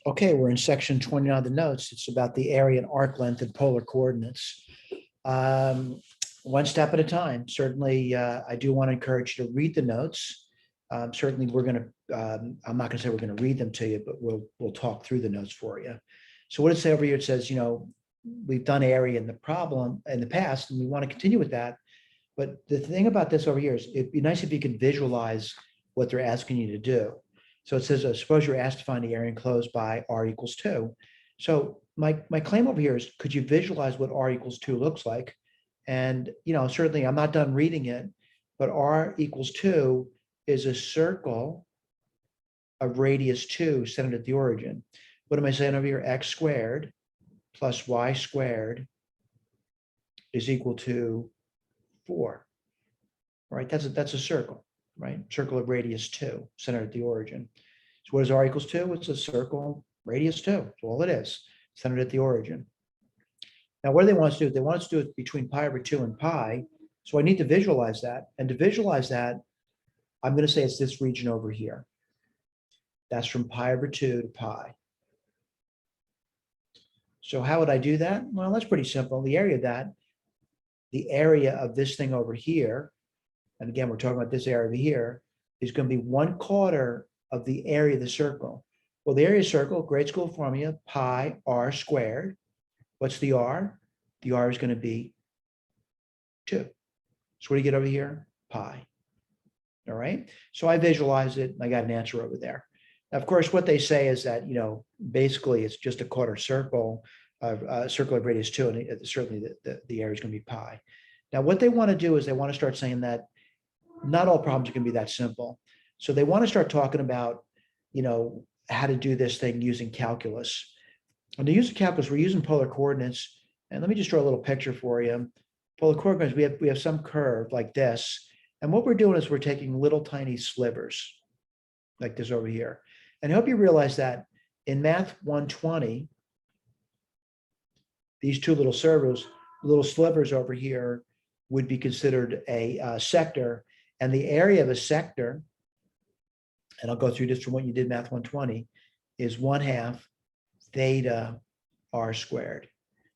Okay, we're in section 29 of the notes. It's about the area and arc length and polar coordinates. One step at a time. Certainly, I do want to encourage you to read the notes. Certainly, we're going to, I'm not going to say we're going to read them to you, but we'll talk through the notes for you. So what does it say over here? It says, we've done area in the problem in the past, and we want to continue with that. But the thing about this over here is it'd be nice if you could visualize what they're asking you to do. So it says, suppose you're asked to find the area enclosed by r equals 2. So my claim over here is, could you visualize what r equals 2 looks like? And, certainly I'm not done reading it, but r equals 2 is a circle of radius 2 centered at the origin. What am I saying over here? X squared plus y squared is equal to 4. All right, that's a circle, right? Circle of radius 2 centered at the origin. So what is r equals 2? It's a circle radius 2. That's all it is, centered at the origin. Now, what do they want us to do? They want us to do it between pi over 2 and pi. So I need to visualize that. And to visualize that, I'm going to say it's this region over here. That's from pi over 2 to pi. So how would I do that? Well, that's pretty simple. The area of this thing over here, and again, we're talking about this area over here, is going to be 1/4 of the area of the circle. Well, the area of the circle, grade school formula, pi r squared. What's the r? The r is going to be 2. So what do you get over here? Pi. All right. So I visualize it and I got an answer over there. Now, of course, what they say is that, basically it's just a quarter circle, a circle of radius 2, and certainly the area is going to be pi. Now, what they want to do is they want to start saying that not all problems are going to be that simple. So they want to start talking about, how to do this thing using calculus. And to use calculus, we're using polar coordinates. And let me just draw a little picture for you. Polar coordinates, we have some curve like this. And what we're doing is we're taking little tiny slivers like this over here. And I hope you realize that in Math 120, these two little slivers over here would be considered a sector. And the area of a sector, and I'll go through this from what you did Math 120, is 1/2 theta r squared.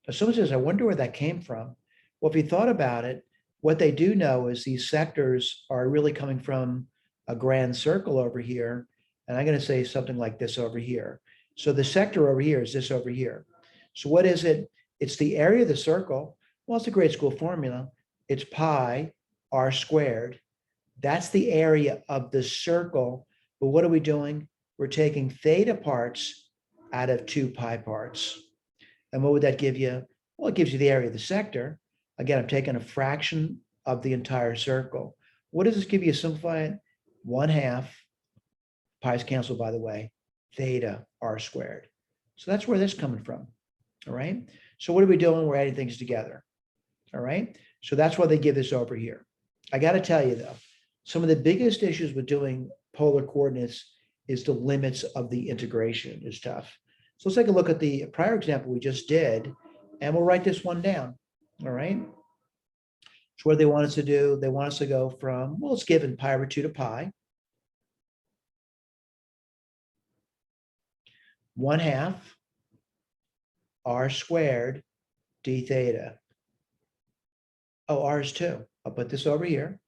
Now someone says, I wonder where that came from. Well, if you thought about it, what they do know is these sectors are really coming from a grand circle over here. And I'm going to say something like this over here. So the sector over here is this over here. So what is it? It's the area of the circle. Well, it's a grade school formula. It's pi r squared. That's the area of the circle. But what are we doing? We're taking theta parts out of 2 pi parts. And what would that give you? Well, it gives you the area of the sector. Again, I'm taking a fraction of the entire circle. What does this give you? Simplify it. 1/2, pi's canceled, by the way, theta r squared. So that's where this is coming from. All right. So what are we doing? We're adding things together. All right. So that's why they give this over here. I got to tell you, though, some of the biggest issues with doing polar coordinates is the limits of the integration is tough. So let's take a look at the prior example we just did, and we'll write this one down. All right. So what do they want us to do? They want us to go from, well, it's given pi over 2 to pi. 1/2 r squared d theta. Oh, r is 2. I'll put this over here.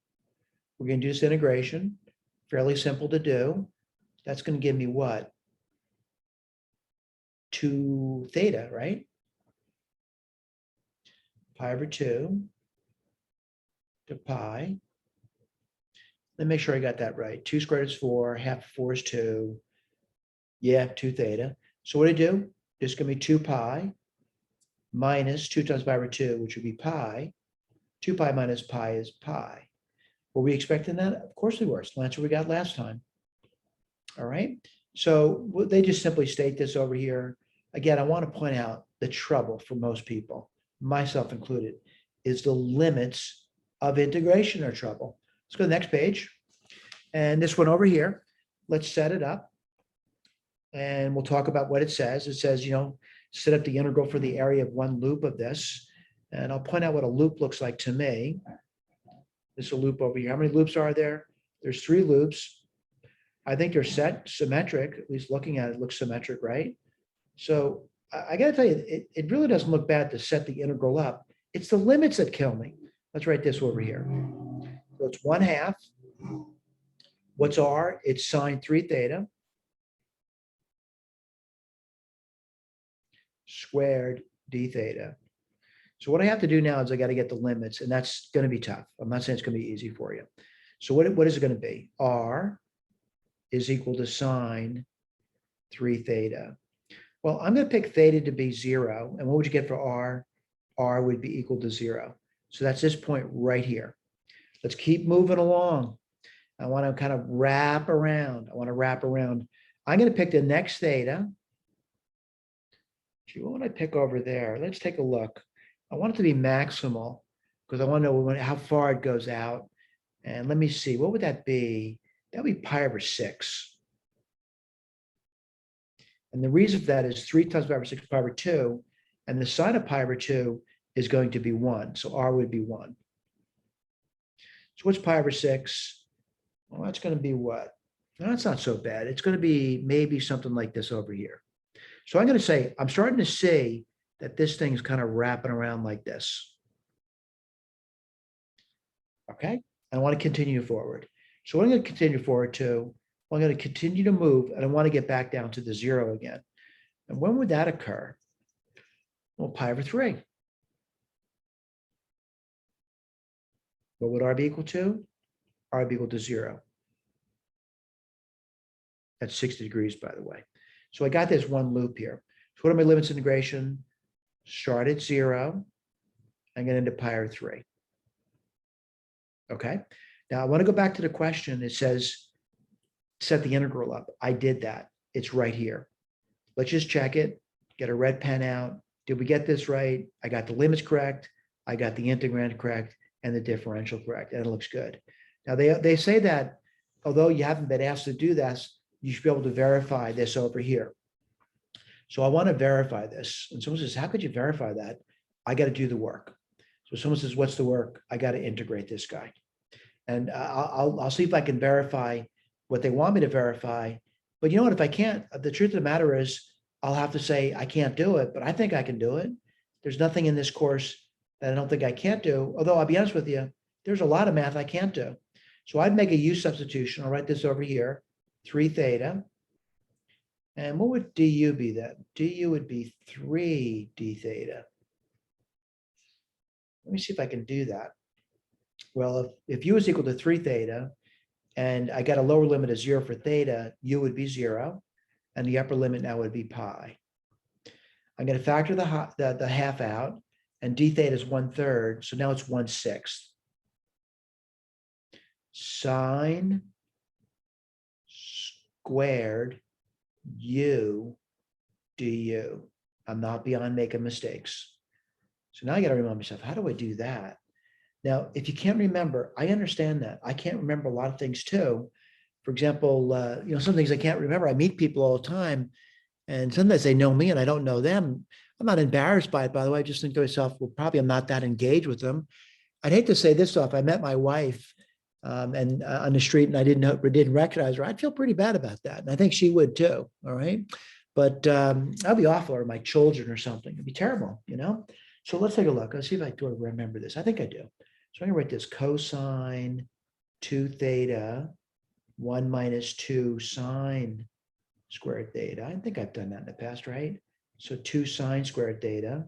We're going to do this integration. Fairly simple to do. That's going to give me what? 2 theta, right? Pi over 2 to pi. Let me make sure I got that right. 2 squared is 4. Half of 4 is 2. Yeah, 2 theta. So what do I do? This is going to be 2 pi minus 2 times pi over 2, which would be pi. 2 pi minus pi is pi. Were we expecting that? Of course we were. It's the answer we got last time. All right. So they just simply state this over here. Again, I want to point out the trouble for most people, myself included, is the limits of integration are trouble. Let's go to the next page. And this one over here, let's set it up. And we'll talk about what it says. It says, set up the integral for the area of one loop of this. And I'll point out what a loop looks like to me. This is a loop over here. How many loops are there? There's 3 loops. I think they're symmetric, at least looking at it looks symmetric, right? So I got to tell you, it really doesn't look bad to set the integral up. It's the limits that kill me. Let's write this over here. So it's 1/2. What's r? It's sine 3 theta squared d theta. So what I have to do now is I got to get the limits, and that's going to be tough. I'm not saying it's going to be easy for you. So what is it going to be? R is equal to sine 3 theta. Well, I'm going to pick theta to be 0. And what would you get for r? R would be equal to 0. So that's this point right here. Let's keep moving along. I want to kind of wrap around. I want to wrap around. I'm going to pick the next theta. Gee, what would I pick over there? Let's take a look. I want it to be maximal because I want to know how far it goes out. And let me see, what would that be? That would be pi over 6. And the reason for that is 3 times pi over 6 pi over 2. And the sine of pi over 2 is going to be 1. So r would be 1. So what's pi over 6? Well, that's going to be what? No, that's not so bad. It's going to be maybe something like this over here. So I'm going to say, I'm starting to see that this thing is kind of wrapping around like this. Okay? I want to continue forward. So what I'm going to continue forward to, I'm going to continue to move, and I want to get back down to the 0 again. And when would that occur? Well, pi over 3. What would r be equal to? R would be equal to 0. That's 60 degrees, by the way. So I got this one loop here. So what are my limits of integration? Start at 0 and get into pi over 3. Okay. Now I want to go back to the question. It says set the integral up. I did that. It's right here. Let's just check it. Get a red pen out. Did we get this right? I got the limits correct. I got the integrand correct and the differential correct. And it looks good. Now they say that although you haven't been asked to do this, you should be able to verify this over here. So I want to verify this. And someone says, how could you verify that? I got to do the work. So someone says, what's the work? I got to integrate this guy. And I'll see if I can verify what they want me to verify. But you know what, if I can't, the truth of the matter is I'll have to say I can't do it, but I think I can do it. There's nothing in this course that I don't think I can't do. Although I'll be honest with you, there's a lot of math I can't do. So I'd make a u substitution. I'll write this over here, 3 theta. And what would du be then? Du would be 3 d theta. Let me see if I can do that. Well, if u is equal to 3 theta, and I got a lower limit of 0 for theta, u would be 0, and the upper limit now would be pi. I'm going to factor the half out, and d theta is 1/3, so now it's 1/6. Sine squared u du. I'm not beyond making mistakes. So now I got to remind myself, how do I do that? Now, if you can't remember, I understand that. I can't remember a lot of things too. For example, some things I can't remember. I meet people all the time, and sometimes they know me and I don't know them. I'm not embarrassed by it, by the way. I just think to myself, well, probably I'm not that engaged with them. I'd hate to say this off. I met my wife and on the street, and I didn't recognize her. I'd feel pretty bad about that, and I think she would too. All right, but that'd be awful, or my children or something. It'd be terrible, So let's take a look. Let's see if I do remember this. I think I do. So I'm going to write this cosine 2 theta 1 minus 2 sine squared theta. I think I've done that in the past, right? So 2 sine squared theta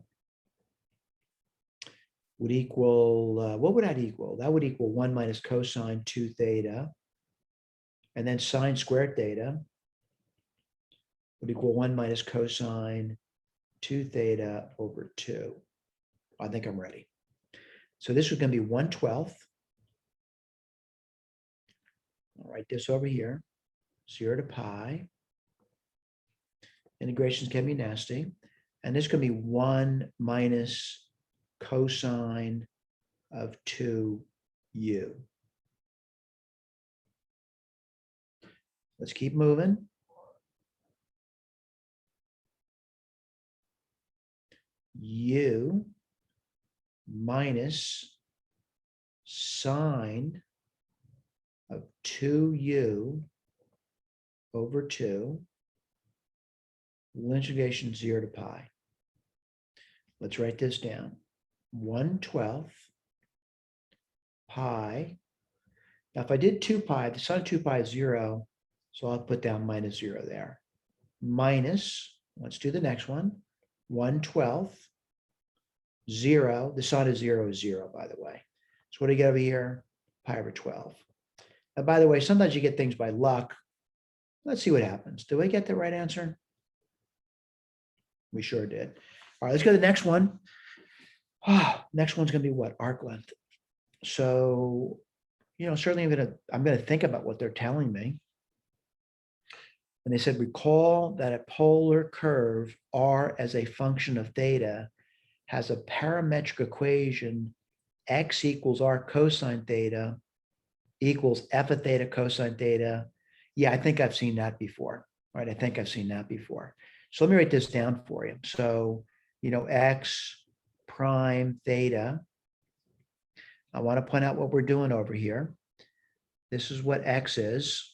would equal, what would that equal? That would equal 1 minus cosine 2 theta. And then sine squared theta would equal 1 minus cosine 2 theta over 2. I think I'm ready. So this is going to be 1/12. I'll write this over here, 0 to pi. Integrations can be nasty. And this is going to be 1 minus cosine of 2u. Let's keep moving. U minus sine of 2u over 2 Linear integration 0 to pi. Let's write this down. 1/12 pi. Now, if I did 2 pi, the sine of 2 pi is 0, so I'll put down minus 0 there. Minus, let's do the next one, 1/12, 0. The sine of 0 is 0, by the way. So what do you get over here? Pi over 12. Now, by the way, sometimes you get things by luck. Let's see what happens. Do I get the right answer? We sure did. All right, let's go to the next one. Next one's going to be what? Arc length. So, certainly I'm going to think about what they're telling me. And they said, recall that a polar curve R as a function of theta has a parametric equation x equals R cosine theta equals f of theta cosine theta. Yeah, I think I've seen that before, right? I think I've seen that before. So let me write this down for you. So, x prime theta. I want to point out what we're doing over here. This is what x is.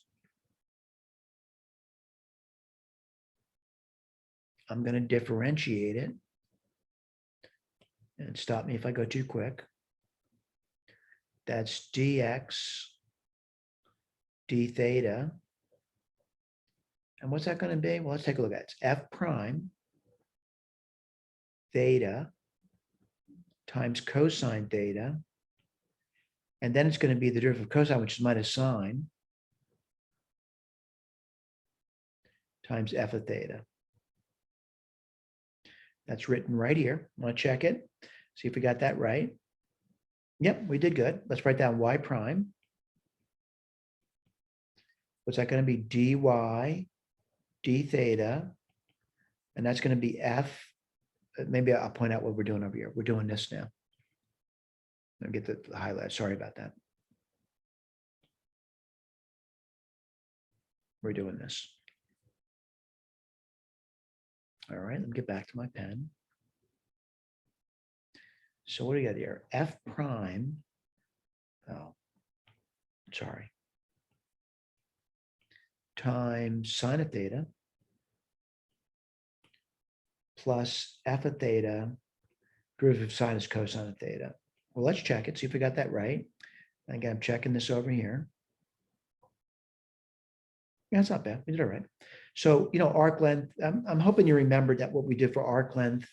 I'm going to differentiate it. And stop me if I go too quick. That's dx d theta. And what's that going to be? Well, let's take a look at it. It's f prime theta times cosine theta. And then it's going to be the derivative of cosine, which is minus sine, times f of theta. That's written right here. I want to check it. See if we got that right. Yep, we did good. Let's write down y prime. What's that going to be? dy d theta. And that's going to be f. Maybe I'll point out what we're doing over here. We're doing this now. Let me get the highlight. Sorry about that. We're doing this. All right, let me get back to my pen. So what do you got here? F prime. Oh, sorry. Times sine of theta plus f of theta, derivative of sine is cosine of theta. Well, let's check it, see if we got that right. Again, I'm checking this over here. Yeah, it's not bad. We did all right. So, arc length, I'm hoping you remembered that what we did for arc length,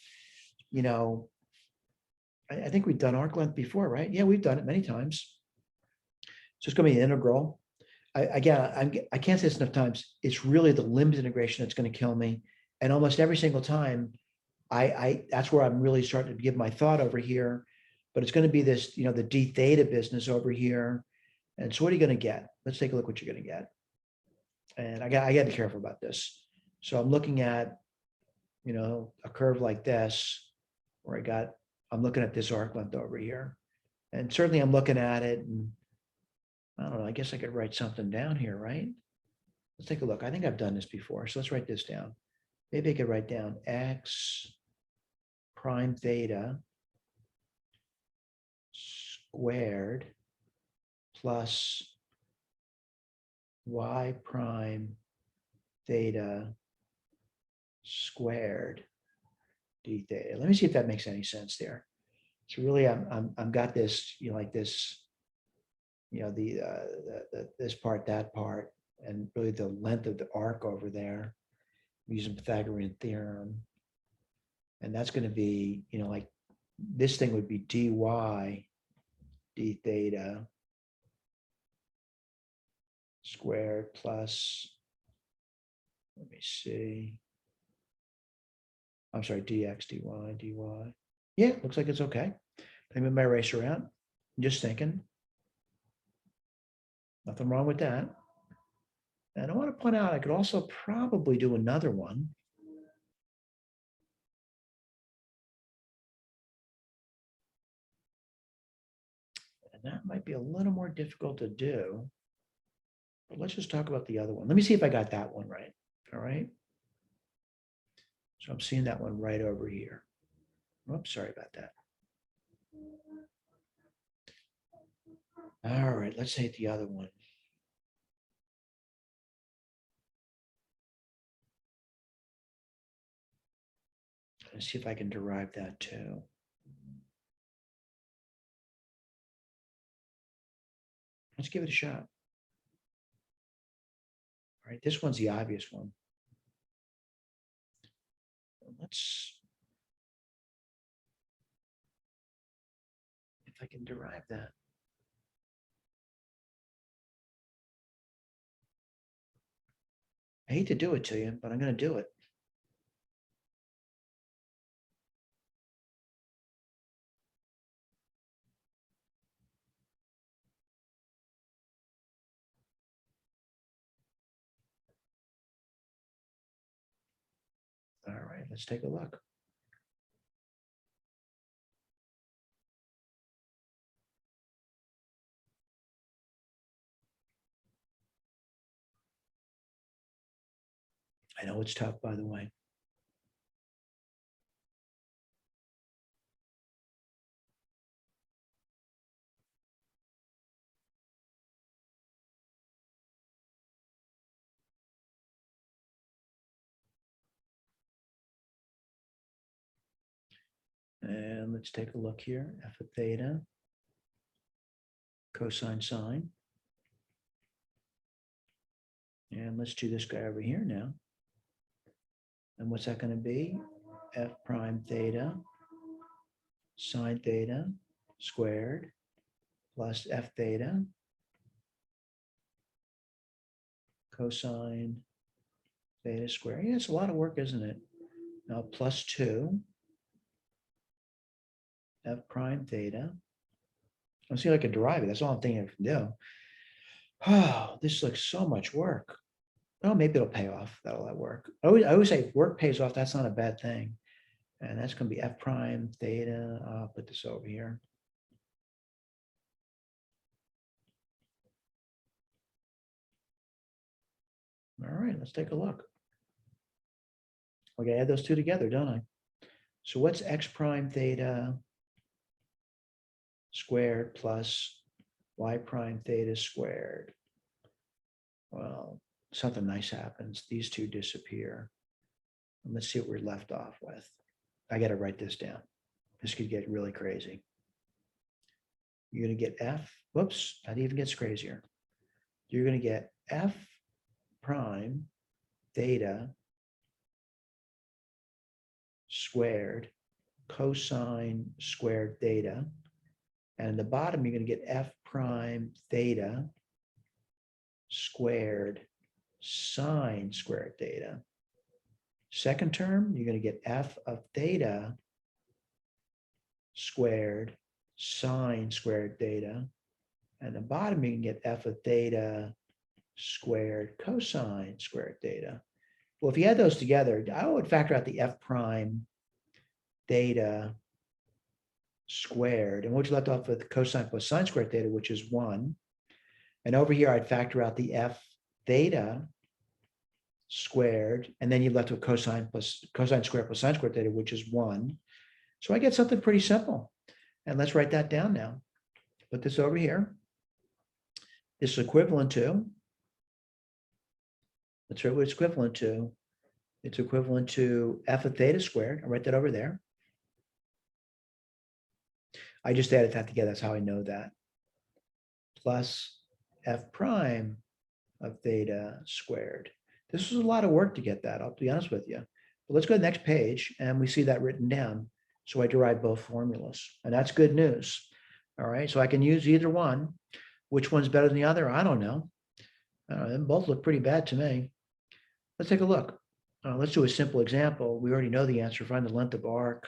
I think we've done arc length before, right? Yeah, we've done it many times. So it's going to be an integral. I can't say this enough times. It's really the limit integration that's going to kill me. And almost every single time, that's where I'm really starting to give my thought over here. But it's going to be this, the d theta business over here. And so what are you going to get? Let's take a look what you're going to get. And I got to be careful about this. So I'm looking at, a curve like this, where I'm looking at this arc length over here. And certainly I'm looking at it, and I don't know, I guess I could write something down here, right? Let's take a look. I think I've done this before. So let's write this down. Maybe I could write down x prime theta squared plus y prime theta squared d theta. Let me see if that makes any sense there. So really, I'm got this, like this, this part, that part, and really the length of the arc over there, using Pythagorean theorem, and that's going to be, like this thing would be dy d theta squared plus, let me see, I'm sorry, dx dy dy. Yeah, looks like it's okay. Let me move my eraser out. I'm just thinking. Nothing wrong with that. And I want to point out, I could also probably do another one. And that might be a little more difficult to do. But let's just talk about the other one. Let me see if I got that one right. All right. So I'm seeing that one right over here. Oops, sorry about that. All right, let's say the other one. Let's see if I can derive that too. Let's give it a shot. All right, this one's the obvious one. Let's, if I can derive that. I hate to do it to you, but I'm going to do it. All right, let's take a look. I know it's tough, by the way. And let's take a look here. F of theta, cosine sine. And let's do this guy over here now. And what's that going to be? F prime theta sine theta squared plus F theta cosine theta squared. Yeah, it's a lot of work, isn't it? Now plus 2 F prime theta. I'll see if I can derive it. That's all I'm thinking I can do. Oh, this looks so much work. Oh, maybe it'll pay off. That'll that work. I always say if work pays off, that's not a bad thing. And that's going to be F prime theta. I'll put this over here. All right, let's take a look. Okay, add those two together, don't I? So what's X prime theta squared plus Y prime theta squared? Well, something nice happens. These two disappear. And let's see what we're left off with. I got to write this down. This could get really crazy. You're going to get F. Whoops, that even gets crazier. You're going to get F prime theta squared cosine squared theta. And in the bottom, you're going to get F prime theta squared sine squared theta. Second term, you're going to get F of theta squared sine squared theta. And the bottom, you can get F of theta squared cosine squared theta. Well, if you add those together, I would factor out the F prime theta squared. And what you left off with cosine plus sine squared theta, which is 1. And over here, I'd factor out the F theta squared. And then you left with cosine squared plus sine squared theta, which is 1. So I get something pretty simple. And let's write that down now. Put this over here. This is equivalent to, let's write what it's equivalent to. It's equivalent to F of theta squared. I'll write that over there. I just added that together. That's how I know that. Plus F prime of theta squared. This was a lot of work to get that, I'll be honest with you. But let's go to the next page and we see that written down. So I derive both formulas and that's good news. All right, so I can use either one. Which one's better than the other? I don't know. They both look pretty bad to me. Let's take a look. Let's do a simple example. We already know the answer. Find the length of arc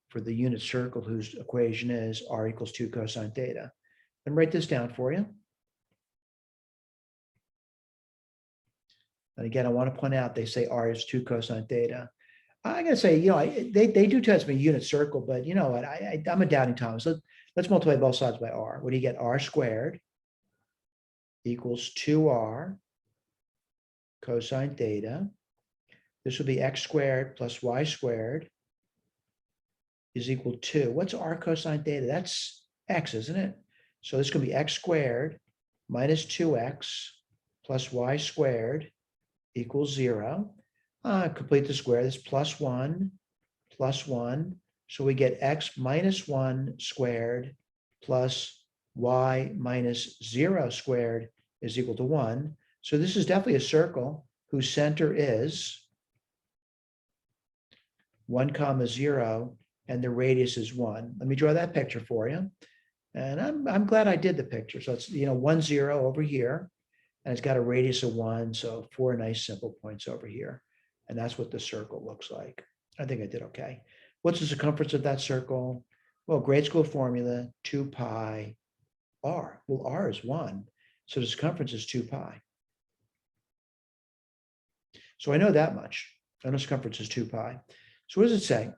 for the unit circle whose equation is r equals 2 cosine theta. And write this down for you. And again, I want to point out, they say r is 2 cosine theta. I gotta say, they do test me unit circle, but you know what? I'm a doubting Thomas. Let's multiply both sides by r. What do you get? R squared equals 2r cosine theta. This will be x squared plus y squared is equal to, what's r cosine theta? That's x, isn't it? So this is going to be x squared minus 2x plus y squared equals 0. Complete the square. This plus 1 plus 1. So we get x minus 1 squared plus y minus 0 squared is equal to 1. So this is definitely a circle whose center is 1 comma 0 and the radius is 1. Let me draw that picture for you. And I'm glad I did the picture. So it's 1 0 over here, and it's got a radius of 1. So 4 nice simple points over here. And that's what the circle looks like. I think I did okay. What's the circumference of that circle? Well, grade school formula, 2 pi r. Well, r is 1. So the circumference is 2 pi. So I know that much. I know circumference is 2 pi. So what does it say?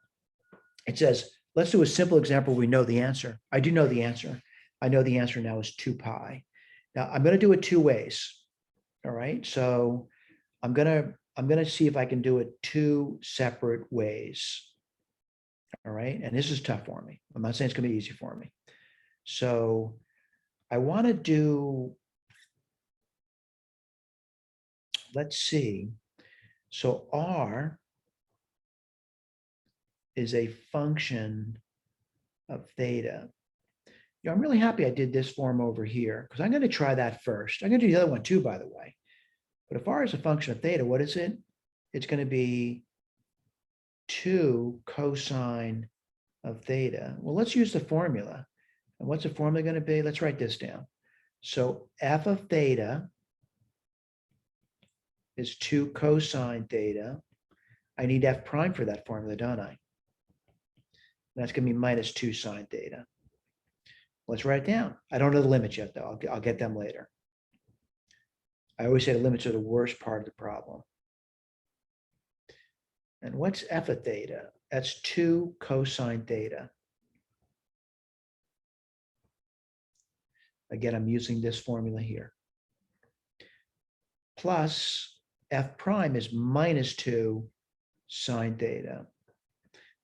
It says, let's do a simple example. We know the answer. I do know the answer. I know the answer now is 2 pi. Now I'm going to do it 2 ways. All right. So I'm going to see if I can do it 2 separate ways. All right. And this is tough for me. I'm not saying it's going to be easy for me. So I want to do, let's see. So R is a function of theta. I'm really happy I did this form over here because I'm going to try that first. I'm going to do the other one too, by the way. But if R is a function of theta, what is it? It's going to be 2 cosine of theta. Well, let's use the formula. And what's the formula going to be? Let's write this down. So f of theta is 2 cosine theta. I need f prime for that formula, don't I? That's going to be minus 2 sine theta. Let's write it down. I don't know the limits yet, though. I'll get them later. I always say the limits are the worst part of the problem. And what's f of theta? That's 2 cosine theta. Again, I'm using this formula here. Plus f prime is minus 2 sine theta.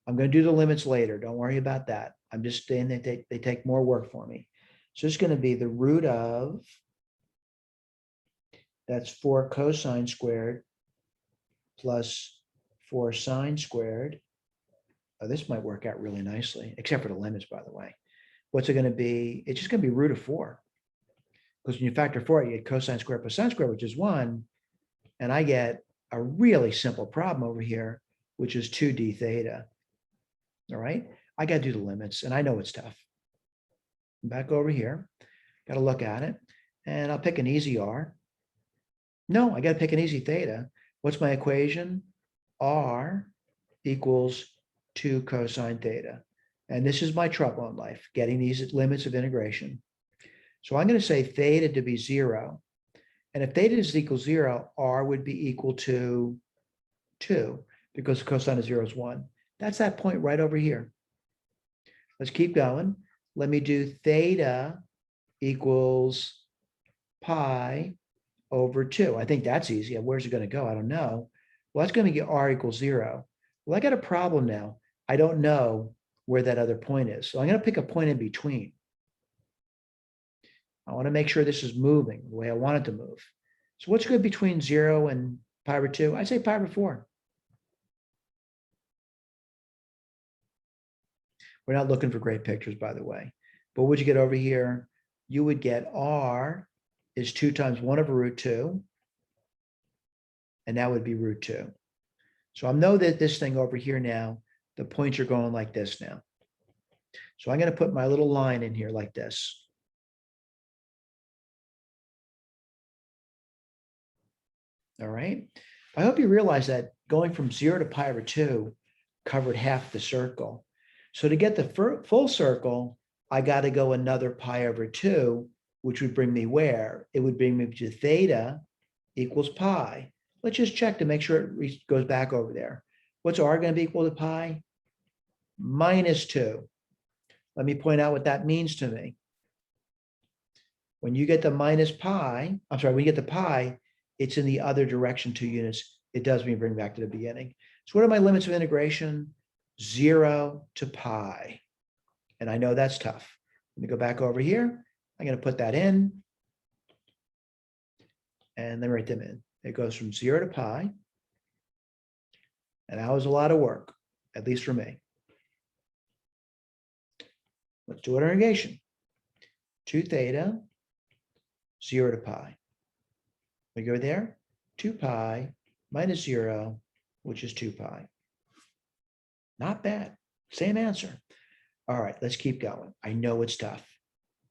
I'm going to do the limits later. Don't worry about that. I'm just saying that they take more work for me. So it's going to be the root of, that's 4 cosine squared plus 4 sine squared. Oh, this might work out really nicely, except for the limits, by the way. What's it going to be? It's just going to be root of 4. Because when you factor 4, you get cosine squared plus sine squared, which is 1. And I get a really simple problem over here, which is 2d theta. All right. I got to do the limits, and I know it's tough. Back over here, got to look at it, and I'll pick an easy r. No, I got to pick an easy theta. What's my equation? R equals 2 cosine theta. And this is my trouble in life, getting these limits of integration. So I'm going to say theta to be 0. And if theta is equal to 0, r would be equal to 2, because cosine of 0 is 1. That's that point right over here. Let's keep going. Let me do theta equals pi over 2. I think that's easy. Where's it going to go? I don't know. Well, that's going to get r equals 0. Well, I got a problem now. I don't know where that other point is. So I'm going to pick a point in between. I want to make sure this is moving the way I want it to move. So what's good between 0 and pi over 2? I'd say pi over 4. We're not looking for great pictures, by the way. But what would you get over here? You would get r is 2 times 1 over root 2. And that would be root 2. So I know that this thing over here now, the points are going like this now. So I'm going to put my little line in here like this. All right. I hope you realize that going from 0 to pi over 2 covered half the circle. So to get the full circle, I got to go another pi over 2, which would bring me where? It would bring me to theta equals pi. Let's just check to make sure it goes back over there. What's r going to be equal to pi? Minus 2. Let me point out what that means to me. When you get the minus pi, I'm sorry, when you get the pi, it's in the other direction 2 units. It does mean bring back to the beginning. So what are my limits of integration? 0 to pi. And I know that's tough. Let me go back over here. I'm going to put that in and then write them in. It goes from 0 to pi. And that was a lot of work. at least for me. Let's do order negation. 2 theta, 0 to pi. We go there, 2 pi minus 0, which is 2 pi. Not bad. Same answer. All right, let's keep going. I know it's tough.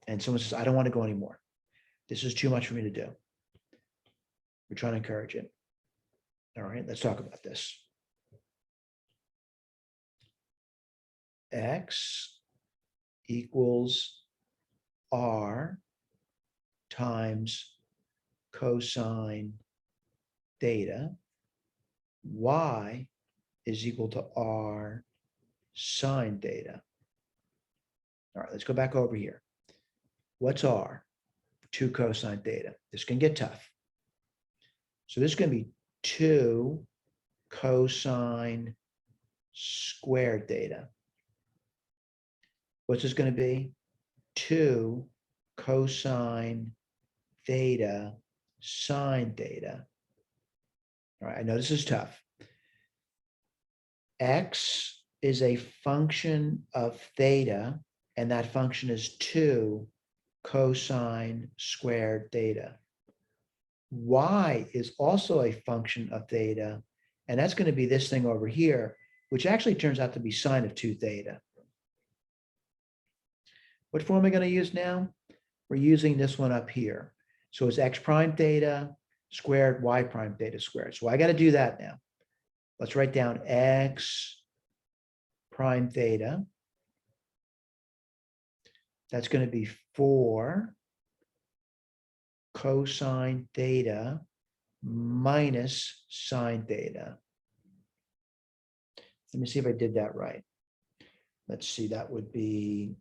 And someone says, I don't want to go anymore. This is too much for me to do. We're trying to encourage it. All right, let's talk about this. X equals R times cosine theta. Y is equal to R sine theta. All right, let's go back over here. What's R? 2 cosine theta. This can get tough. So this is going to be 2 cosine squared theta. What's this going to be? 2 cosine theta sine theta. All right, I know this is tough. X is a function of theta, and that function is 2 cosine squared theta. Y is also a function of theta, and that's going to be this thing over here, which actually turns out to be sine of 2 theta. What form am I going to use now? We're using this one up here. So it's x prime theta squared y prime theta squared. So I got to do that now. Let's write down x prime theta. That's going to be 4 cosine theta minus sine theta. Let me see if I did that right. Let's see, that would be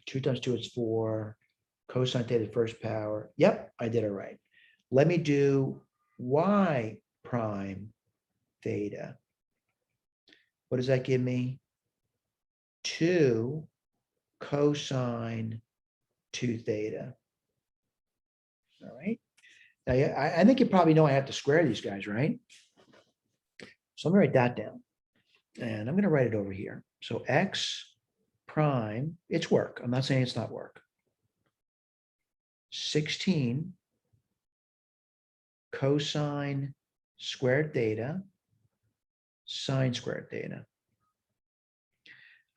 2 times 2 is 4. Cosine theta first power. Yep, I did it right. Let me do y prime theta. What does that give me? 2 cosine 2 theta. All right. Now, I think you probably know I have to square these guys, right? So I'm going to write that down. And I'm going to write it over here. So x prime, it's work. I'm not saying it's not work. 16 cosine squared theta sine squared theta.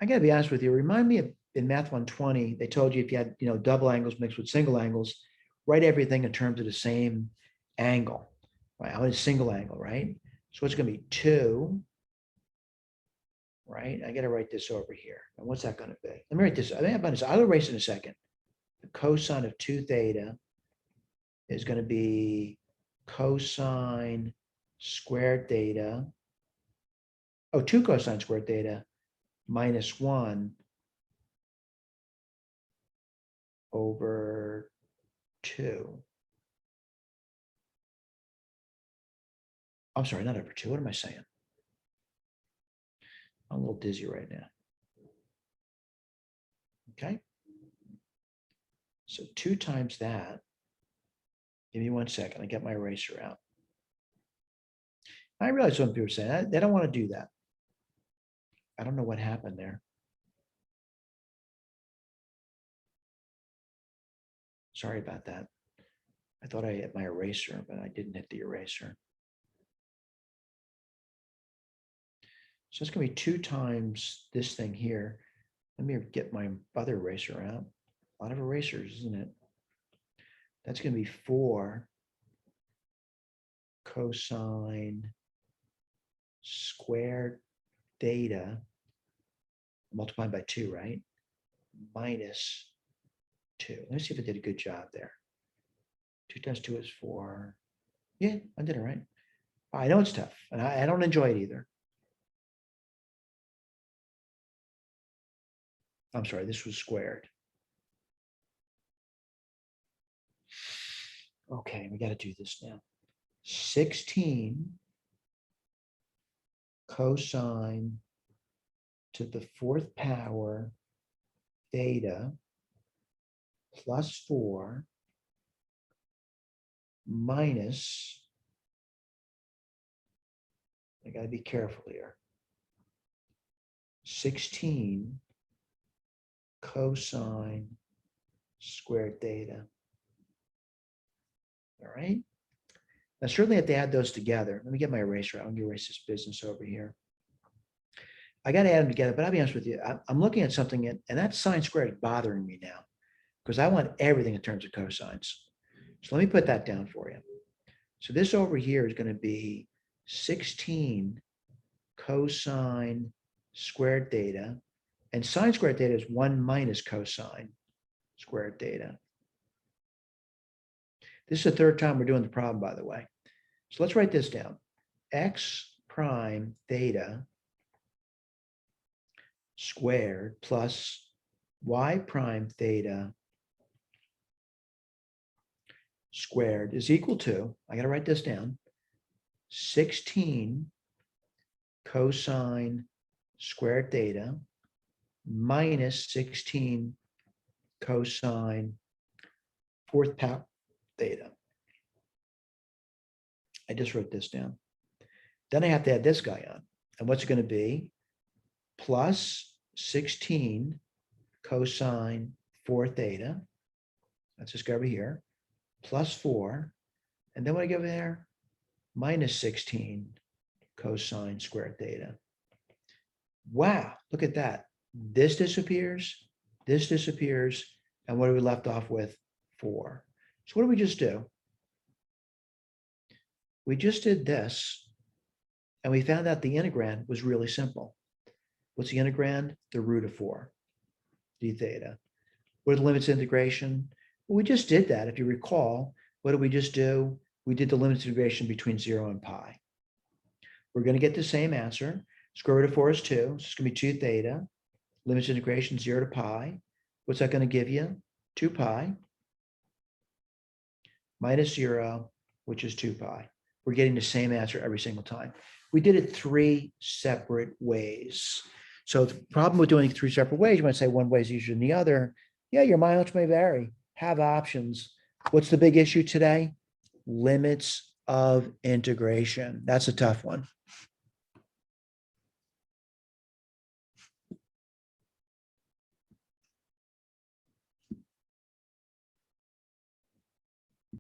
I got to be honest with you. Remind me of in Math 120, they told you if you had, double angles mixed with single angles, write everything in terms of the same angle. Right? I want a single angle, right? So it's going to be 2, right? I got to write this over here. And what's that going to be? Let me write this. I'll erase it in a second. The cosine of 2 theta is going to be cosine squared theta. Oh, 2 cosine squared theta minus 1 over 2. I'm sorry, not over 2. What am I saying? I'm a little dizzy right now. Okay. So 2 times that. Give me 1 second. I get my eraser out. I realize some people are saying they don't want to do that. I don't know what happened there. Sorry about that. I thought I hit my eraser, but I didn't hit the eraser. So it's going to be 2 times this thing here. Let me get my other eraser out. A lot of erasers, isn't it? That's going to be 4 cosine squared theta multiplied by 2, right? Minus 2. Let me see if I did a good job there. 2 times 2 is 4. Yeah, I did it right. I know it's tough, and I don't enjoy it either. I'm sorry, this was squared. Okay, we got to do this now. 16 cosine to the 4th power theta plus 4 minus, I got to be careful here, 16 cosine squared theta. All right. Now, certainly if they add those together, let me get my eraser out. I'm going to erase this business over here. I got to add them together, but I'll be honest with you. I'm looking at something, and that sine squared is bothering me now because I want everything in terms of cosines. So let me put that down for you. So this over here is going to be 16 cosine squared theta, and sine squared theta is 1 minus cosine squared theta. This is the third time we're doing the problem, by the way. So let's write this down. X prime theta squared plus y prime theta squared is equal to, I got to write this down, 16 cosine squared theta minus 16 cosine fourth power theta. I just wrote this down. Then I have to add this guy on. And what's it going to be? Plus 16 cosine 4 theta. Let's just go over here. Plus 4. And then what I go over there? Minus 16 cosine squared theta. Wow, look at that. This disappears, and what are we left off with? 4. So what did we just do? We just did this, and we found out the integrand was really simple. What's the integrand? The root of 4 d theta. What are the limits of integration? Well, we just did that. If you recall, what did we just do? We did the limits of integration between 0 and pi. We're going to get the same answer. Square root of 4 is 2. So it's going to be 2 theta. Limits of integration 0 to pi. What's that going to give you? 2 pi minus 0, which is 2 pi. We're getting the same answer every single time. We did it 3 separate ways. So the problem with doing 3 separate ways, you might say one way is easier than the other. Yeah, your mileage may vary. Have options. What's the big issue today? Limits of integration. That's a tough one.